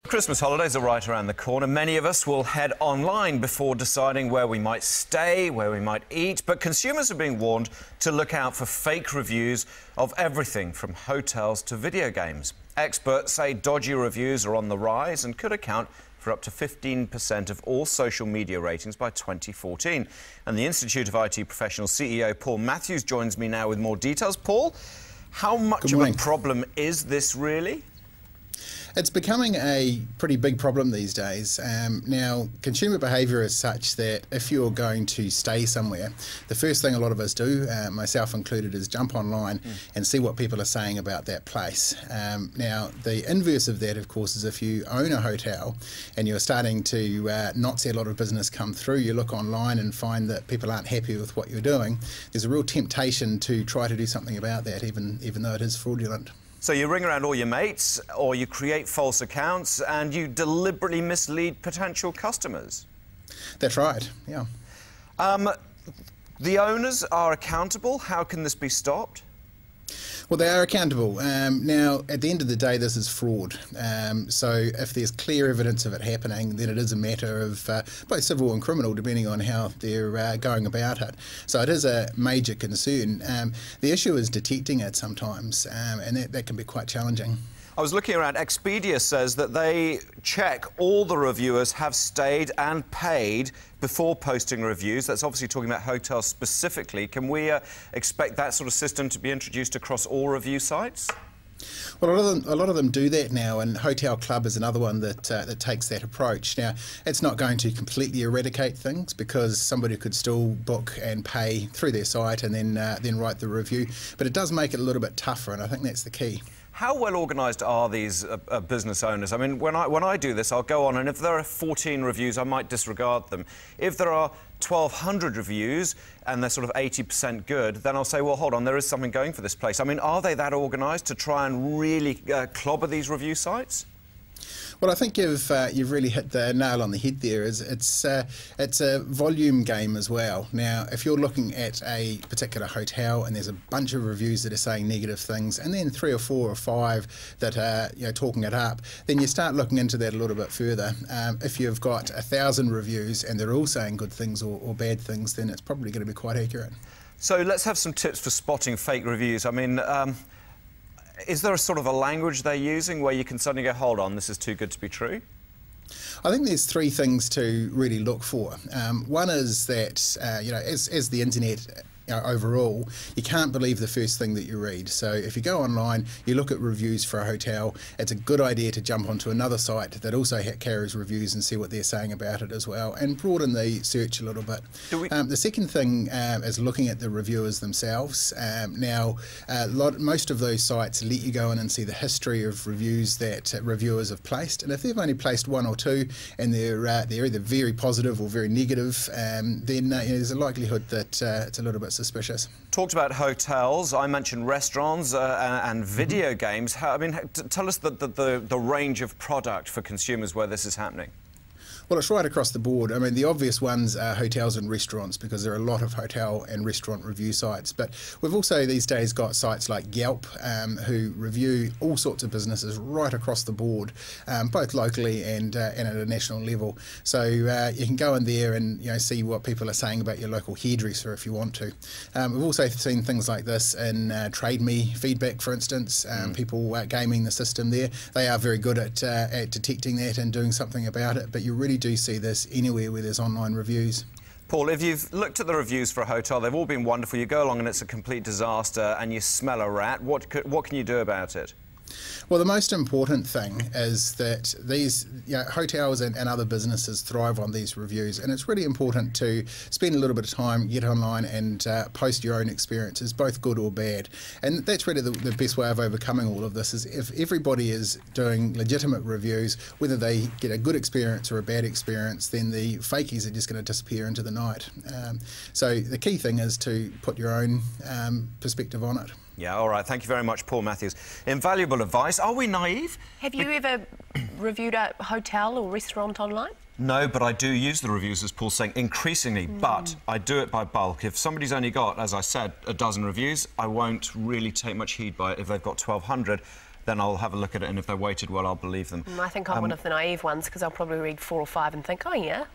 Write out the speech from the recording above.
Christmas holidays are right around the corner. Many of us will head online before deciding where we might stay, where we might eat, but consumers are being warned to look out for fake reviews of everything from hotels to video games. Experts say dodgy reviews are on the rise and could account for up to 15% of all social media ratings by 2014. And the Institute of IT Professionals CEO Paul Matthews joins me now with more details. Paul, how much of a problem is this really? It's becoming a pretty big problem these days. Now, consumer behaviour is such that if you're going to stay somewhere, the first thing a lot of us do, myself included, is jump online and see what people are saying about that place. Now, the inverse of that, of course, is if you own a hotel and you're starting to not see a lot of business come through, you look online and find that people aren't happy with what you're doing. There's a real temptation to try to do something about that, even though it is fraudulent. So you ring around all your mates, or you create false accounts, and you deliberately mislead potential customers. That's right, yeah. The owners are accountable. How can this be stopped? Well, they are accountable. Now, at the end of the day, this is fraud. So if there's clear evidence of it happening, then it is a matter of both civil and criminal, depending on how they're going about it. So it is a major concern. The issue is detecting it sometimes, and that can be quite challenging. I was looking around. Expedia says that they check all the reviewers have stayed and paid before posting reviews. That's obviously talking about hotels specifically. Can we expect that sort of system to be introduced across all review sites? Well, a lot of them do that now, and Hotel Club is another one that takes that approach. Now, it's not going to completely eradicate things, because somebody could still book and pay through their site and then write the review, but it does make it a little bit tougher, and I think that's the key. How well organised are these business owners? I mean, when I do this, I'll go on, and if there are 14 reviews, I might disregard them. If there are 1,200 reviews and they're sort of 80% good, then I'll say, well, hold on, there is something going for this place. I mean, are they that organised to try and really clobber these review sites? Well, I think you've really hit the nail on the head there. It's a volume game as well. Now, if you're looking at a particular hotel and there's a bunch of reviews that are saying negative things, and then 3 or 4 or 5 that are talking it up, then you start looking into that a little bit further. If you've got 1,000 reviews and they're all saying good things or bad things, then it's probably going to be quite accurate. So let's have some tips for spotting fake reviews. I mean, is there a sort of a language they're using where you can suddenly go, hold on, this is too good to be true? I think there's 3 things to really look for. One is that, as the internet overall, you can't believe the first thing that you read. So if you go online, you look at reviews for a hotel, it's a good idea to jump onto another site that also carries reviews and see what they're saying about it as well, and broaden the search a little bit. The second thing is looking at the reviewers themselves. Now, most of those sites let you go in and see the history of reviews that reviewers have placed, and if they've only placed 1 or 2 and they're either very positive or very negative, then there's a likelihood that it's a little bit suspicious. Talked about hotels. I mentioned restaurants and video games. Tell us the range of product for consumers where this is happening. Well, it's right across the board. I mean, the obvious ones are hotels and restaurants, because there are a lot of hotel and restaurant review sites. But we've also these days got sites like Yelp, who review all sorts of businesses right across the board, both locally and at a national level. So you can go in there and see what people are saying about your local hairdresser if you want to. We've also seen things like this in Trade Me feedback, for instance. People gaming the system there. They are very good at detecting that and doing something about it. But you really do see this anywhere where there's online reviews. Paul, if you've looked at the reviews for a hotel, they've all been wonderful. You go along and it's a complete disaster and you smell a rat. What can you do about it? Well, the most important thing is that these hotels and other businesses thrive on these reviews, and it's really important to spend a little bit of time, get online and post your own experiences, both good or bad. And that's really the best way of overcoming all of this, is if everybody is doing legitimate reviews, whether they get a good experience or a bad experience, then the fakies are just going to disappear into the night. So the key thing is to put your own perspective on it. Yeah, all right. Thank you very much, Paul Matthews. Invaluable advice. Are we naive? Have you ever reviewed a hotel or restaurant online? No, but I do use the reviews, as Paul's saying, increasingly, but I do it by bulk. If somebody's only got, as I said, a dozen reviews, I won't really take much heed by it if they've got 1,200. then I'll have a look at it, and if they're weighted well, I'll believe them. I think I'm one of the naive ones, because I'll probably read 4 or 5 and think, oh yeah,